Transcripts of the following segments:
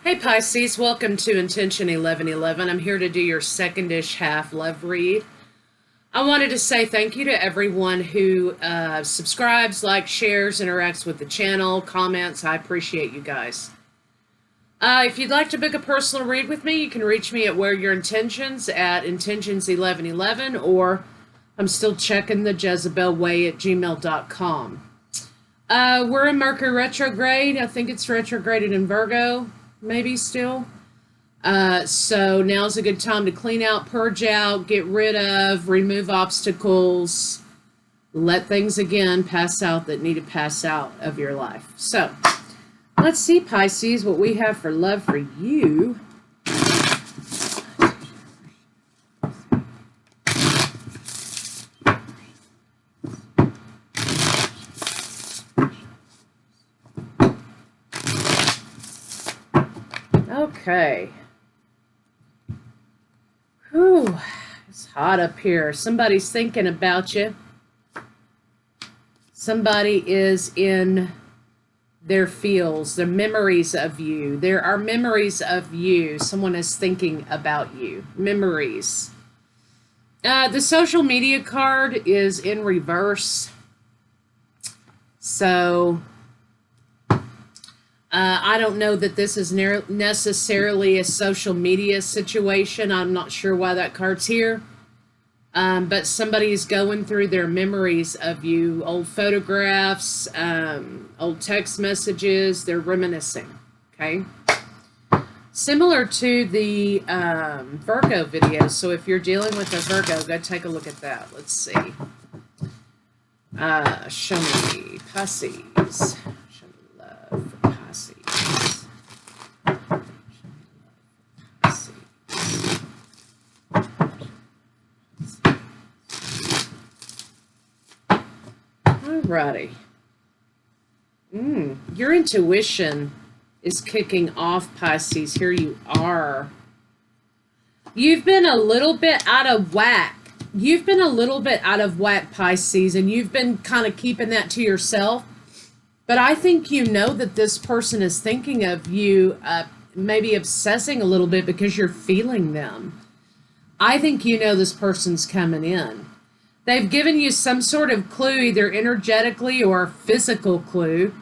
Hey Pisces, welcome to Intention 1111. I'm here to do your second-ish half love read. I wanted to say thank you to everyone who subscribes, likes, shares, interacts with the channel, comments. I appreciate you guys. If you'd like to book a personal read with me, you can reach me at Where Your Intentions at Intentions1111, or I'm still checking the Jezebel Way at gmail.com. We're in Mercury retrograde. I think it's retrograded in Virgo, maybe still. So now's a good time to clean out, purge out, get rid of, remove obstacles, let things again pass out that need to pass out of your life. So let's see, Pisces, what we have for love for you. Okay. Whew, it's hot up here. Somebody's thinking about you. Somebody is in their feels, their memories of you. There are memories of you. Someone is thinking about you. Memories. The social media card is in reverse. So I don't know that this is necessarily a social media situation. I'm not sure why that card's here. But somebody's going through their memories of you, old photographs, old text messages. They're reminiscing, okay? Similar to the Virgo video. So if you're dealing with a Virgo, go take a look at that. Let's see. Show me Pisces. Show me love for Pisces. Alrighty. Your intuition is kicking off, Pisces. Here you are. You've been a little bit out of whack. You've been a little bit out of whack, Pisces, and you've been kind of keeping that to yourself. But I think you know that this person is thinking of you, maybe obsessing a little bit because you're feeling them. I think you know this person's coming in. They've given you some sort of clue, either energetically or physical clue,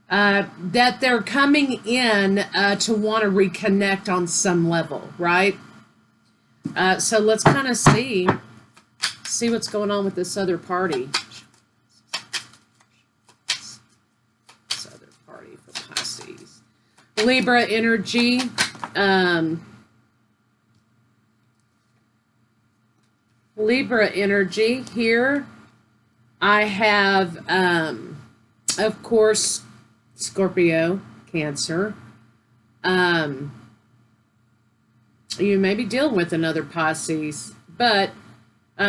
that they're coming in to want to reconnect on some level, right? So let's kind of see what's going on with this other party. This other party for Pisces. Libra energy. Libra energy here. I have, of course, Scorpio, Cancer. You may be dealing with another Pisces, but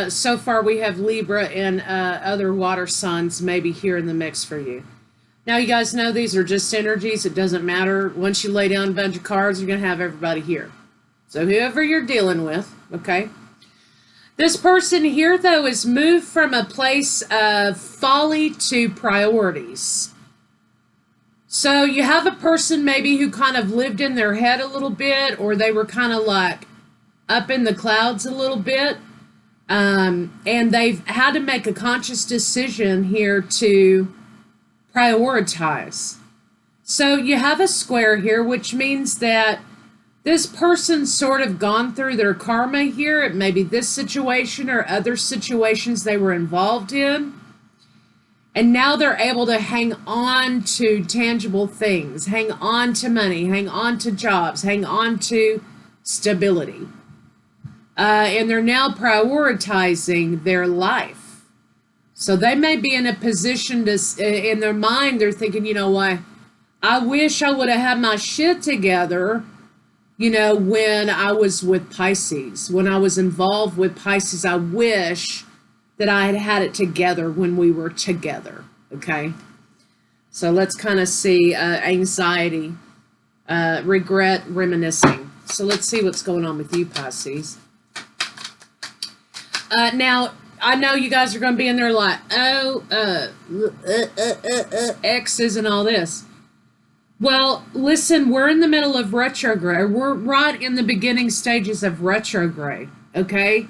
so far we have Libra and other water signs maybe here in the mix for you. Now, you guys know these are just energies. It doesn't matter. Once you lay down a bunch of cards, you're going to have everybody here. So whoever you're dealing with, okay? This person here, though, is moved from a place of folly to priorities. So you have a person maybe who kind of lived in their head a little bit, or they were kind of like up in the clouds a little bit. And they've had to make a conscious decision here to prioritize. So you have a square here, which means that this person's sort of gone through their karma here. It may be this situation or other situations they were involved in. And now they're able to hang on to tangible things, hang on to money, hang on to jobs, hang on to stability. And they're now prioritizing their life. So they may be in a position to, in their mind, they're thinking, you know what, I wish I would have had my shit together, you know, when I was with Pisces, when I was involved with Pisces. I wish that I had had it together when we were together, okay? So let's kind of see anxiety, regret, reminiscing. So let's see what's going on with you, Pisces. Now, I know you guys are going to be in there like, oh, exes and all this. Well, listen, we're in the middle of retrograde. We're right in the beginning stages of retrograde, okay?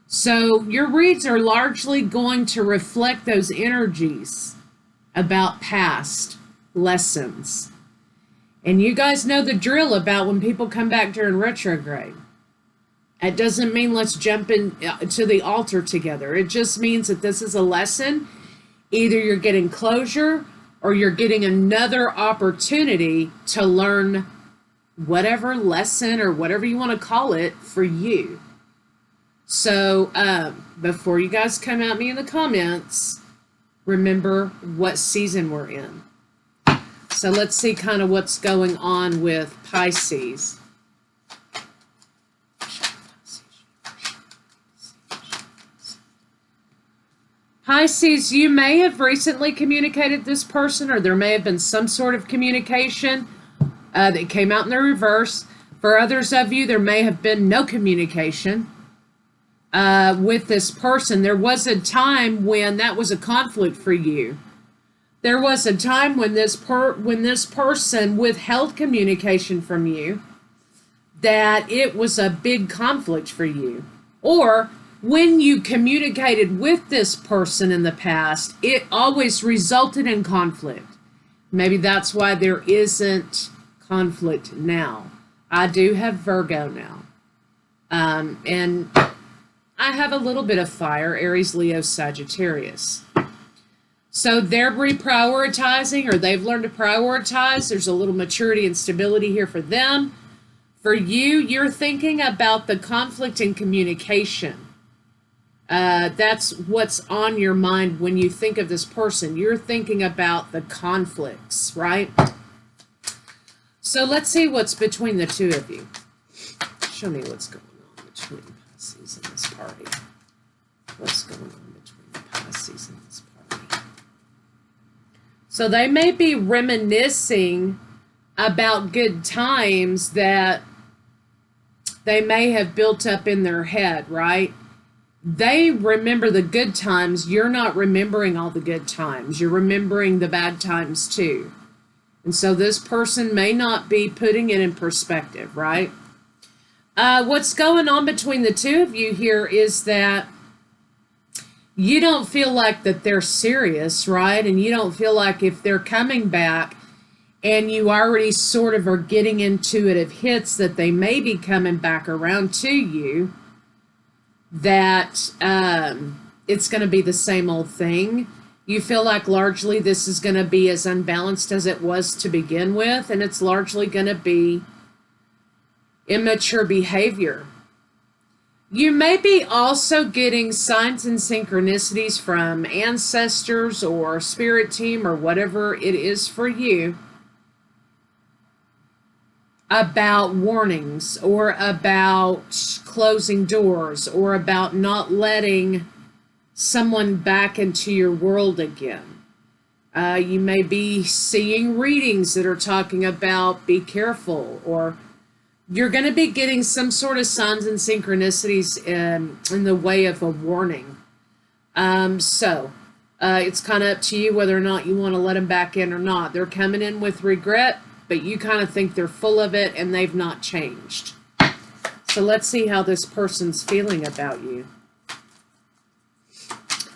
So your reads are largely going to reflect those energies about past lessons. And you guys know the drill about when people come back during retrograde. It doesn't mean let's jump in to the altar together. It just means that this is a lesson. Either you're getting closure or you're getting another opportunity to learn whatever lesson or whatever you want to call it for you. So before you guys come at me in the comments, remember what season we're in. So let's see kind of what's going on with Pisces. Pisces, you may have recently communicated this person, or there may have been some sort of communication that came out in the reverse. For others of you, there may have been no communication with this person. There was a time when that was a conflict for you. There was a time when this person withheld communication from you, that it was a big conflict for you. Or when you communicated with this person in the past, it always resulted in conflict. Maybe that's why there isn't conflict now. I do have Virgo now. And I have a little bit of fire, Aries, Leo, Sagittarius. So they're reprioritizing, or they've learned to prioritize. There's a little maturity and stability here for them. For you, you're thinking about the conflict in communication. That's what's on your mind when you think of this person. You're thinking about the conflicts, right? So let's see what's between the two of you. Show me what's going on between Pisces and this party. What's going on between Pisces and this party? So they may be reminiscing about good times that they may have built up in their head, right? They remember the good times. You're not remembering all the good times. You're remembering the bad times too. And so this person may not be putting it in perspective, right? What's going on between the two of you here is that you don't feel like that they're serious, right? And you don't feel like if they're coming back and you already sort of are getting intuitive hits that they may be coming back around to you, that it's going to be the same old thing. You feel like largely this is going to be as unbalanced as it was to begin with, and it's largely going to be immature behavior. You may be also getting signs and synchronicities from ancestors or spirit team or whatever it is for you about warnings or about closing doors or about not letting someone back into your world again. You may be seeing readings that are talking about be careful, or you're going to be getting some sort of signs and synchronicities in the way of a warning. So it's kind of up to you whether or not you want to let them back in or not. They're coming in with regret, but you kind of think they're full of it and they've not changed. So let's see how this person's feeling about you.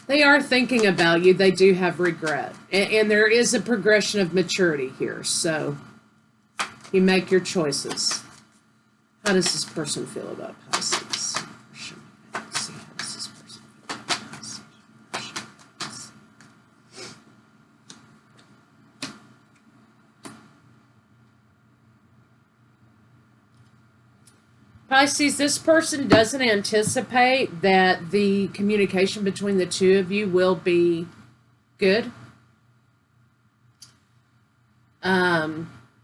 They are thinking about you. They do have regret. And there is a progression of maturity here. So you make your choices. How does this person feel about Pisces? Let's see, how does this person feel about Pisces? Pisces, this person doesn't anticipate that the communication between the two of you will be good.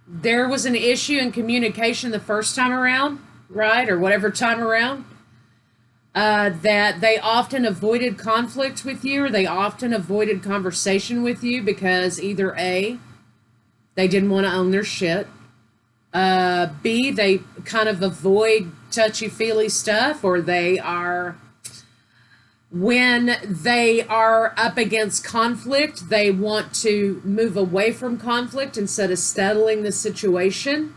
There was an issue in communication the first time around, right? Or whatever time around, that they often avoided conflict with you, or they often avoided conversation with you because either A, they didn't want to own their shit, B, they kind of avoid touchy-feely stuff, or they are When they are up against conflict, they want to move away from conflict instead of settling the situation.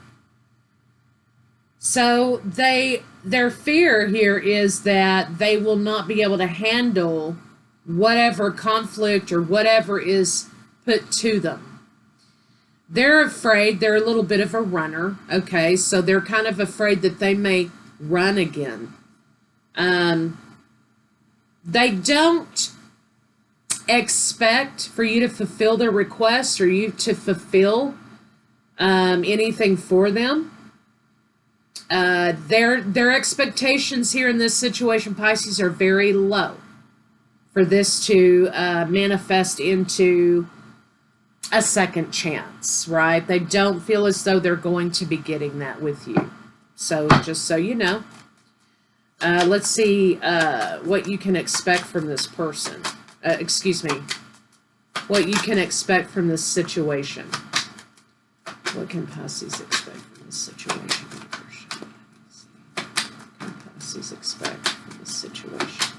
So their fear here is that they will not be able to handle whatever conflict or whatever is put to them. They're afraid, they're a little bit of a runner, okay? So they're kind of afraid that they may run again. They don't expect for you to fulfill their requests or you to fulfill anything for them. Their expectations here in this situation, Pisces, are very low for this to manifest into a second chance, right? They don't feel as though they're going to be getting that with you. So just so you know. Let's see what you can expect from this person. Excuse me. What you can expect from this situation. What can Pisces expect from this situation? What can Pisces expect from this situation?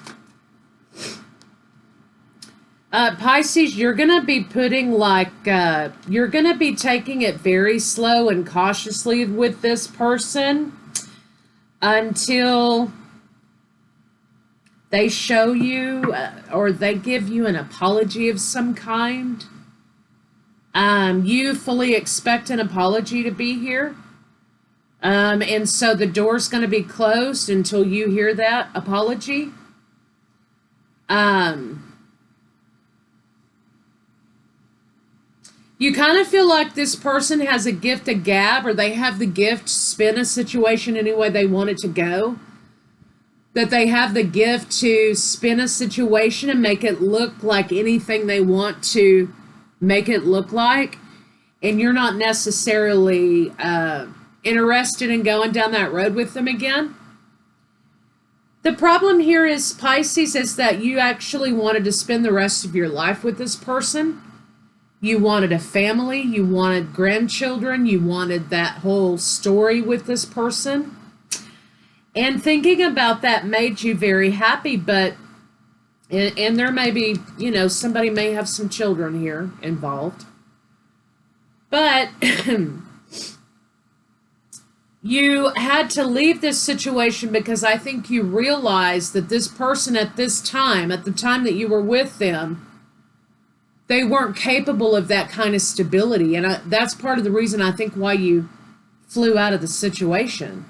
Pisces, you're going to be putting you're going to be taking it very slow and cautiously with this person until they show you or they give you an apology of some kind. You fully expect an apology to be here. And so the door's going to be closed until you hear that apology. You kind of feel like this person has a gift of gab, or they have the gift to spin a situation any way they want it to go. That they have the gift to spin a situation and make it look like anything they want to make it look like. And you're not necessarily interested in going down that road with them again. The problem here is, Pisces, is that you actually wanted to spend the rest of your life with this person. You wanted a family, you wanted grandchildren, you wanted that whole story with this person. And thinking about that made you very happy, but, and there may be, you know, somebody may have some children here involved. But you had to leave this situation because I think you realized that this person at this time, at the time that you were with them, they weren't capable of that kind of stability. And that's part of the reason I think why you flew out of the situation.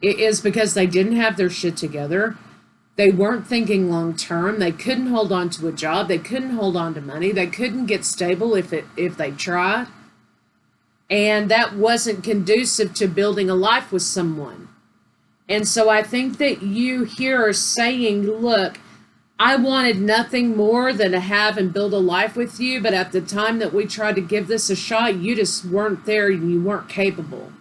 It is because they didn't have their shit together. They weren't thinking long term. They couldn't hold on to a job. They couldn't hold on to money. They couldn't get stable if they tried. And that wasn't conducive to building a life with someone. And so I think that you here are saying, look, I wanted nothing more than to have and build a life with you, but at the time that we tried to give this a shot, you just weren't there and you weren't capable.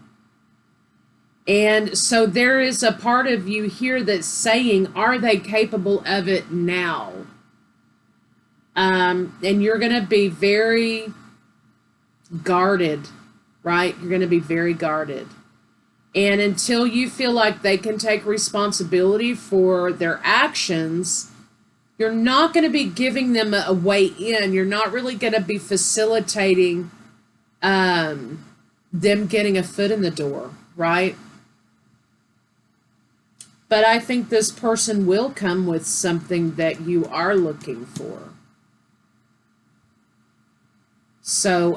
And so there is a part of you here that's saying, are they capable of it now? And you're going to be very guarded, right? You're going to be very guarded. And until you feel like they can take responsibility for their actions, you're not going to be giving them a way in. You're not really going to be facilitating them getting a foot in the door, right? But I think this person will come with something that you are looking for. So,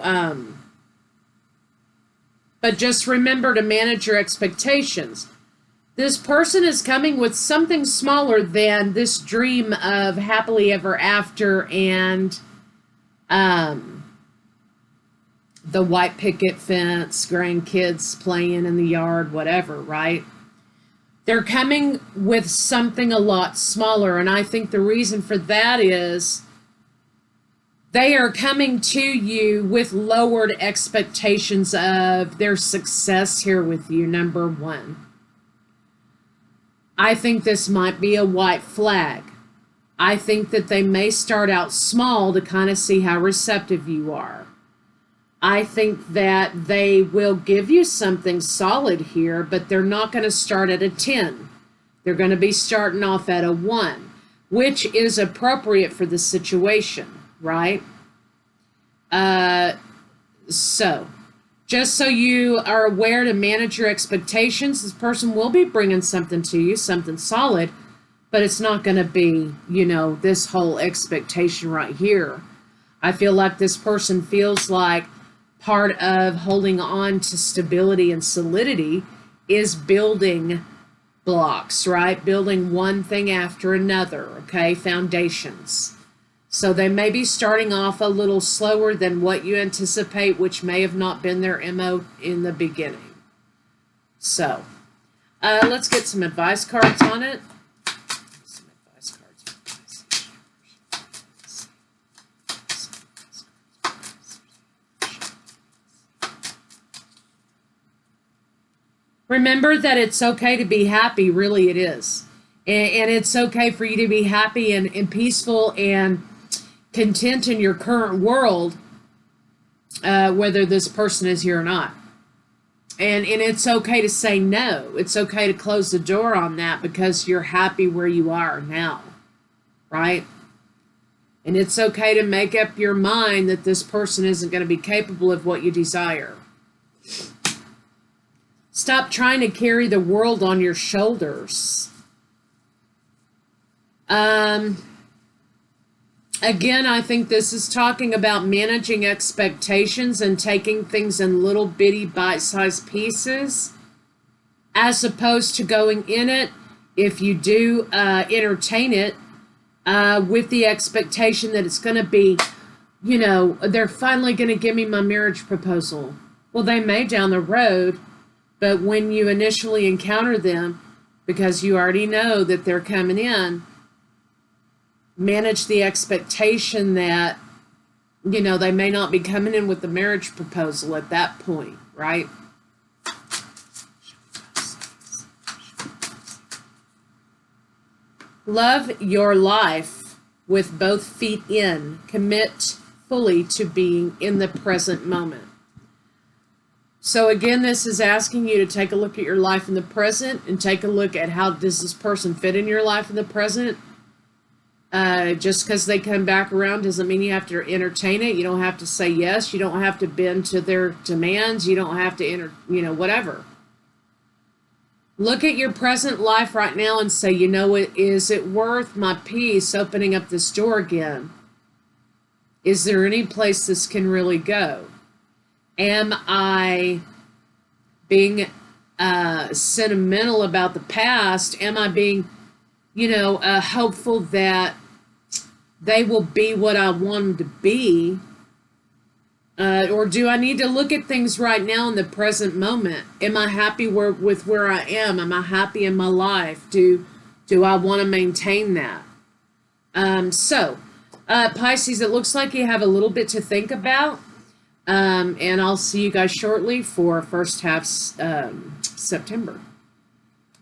but just remember to manage your expectations. This person is coming with something smaller than this dream of happily ever after and the white picket fence, grandkids playing in the yard, whatever, right? They're coming with something a lot smaller, and I think the reason for that is they are coming to you with lowered expectations of their success here with you, number one. I think this might be a white flag. I think that they may start out small to kind of see how receptive you are. I think that they will give you something solid here, but they're not going to start at a 10. They're going to be starting off at a 1. which is appropriate for the situation, right? So, just so you are aware to manage your expectations, this person will be bringing something to you, something solid, but it's not going to be, this whole expectation right here. I feel like this person feels like part of holding on to stability and solidity is building blocks, right? Building one thing after another, okay? Foundations. So they may be starting off a little slower than what you anticipate, which may have not been their MO in the beginning. So, let's get some advice cards on it. Some advice cards for Pisces. Remember that it's okay to be happy, really it is. And it's okay for you to be happy and peaceful and content in your current world, whether this person is here or not. And it's okay to say no. It's okay to close the door on that because you're happy where you are now, right? And it's okay to make up your mind that this person isn't going to be capable of what you desire. Stop trying to carry the world on your shoulders. Again, I think this is talking about managing expectations and taking things in little bitty bite-sized pieces, as opposed to going in it, if you do entertain it, with the expectation that it's going to be, they're finally going to give me my marriage proposal. Well, they may down the road, but when you initially encounter them, because you already know that they're coming in, manage the expectation that, they may not be coming in with the marriage proposal at that point, right? Love your life with both feet in. Commit fully to being in the present moment. So again, this is asking you to take a look at your life in the present and take a look at how does this person fit in your life in the present. Just because they come back around doesn't mean you have to entertain it. You don't have to say yes. You don't have to bend to their demands. You don't have to whatever. Look at your present life right now and say, is it worth my peace opening up this door again? Is there any place this can really go? Am I being sentimental about the past? Am I being hopeful that they will be what I want them to be? Or do I need to look at things right now in the present moment? Am I happy with where I am? Am I happy in my life? Do I want to maintain that? Pisces, it looks like you have a little bit to think about. And I'll see you guys shortly for first half September.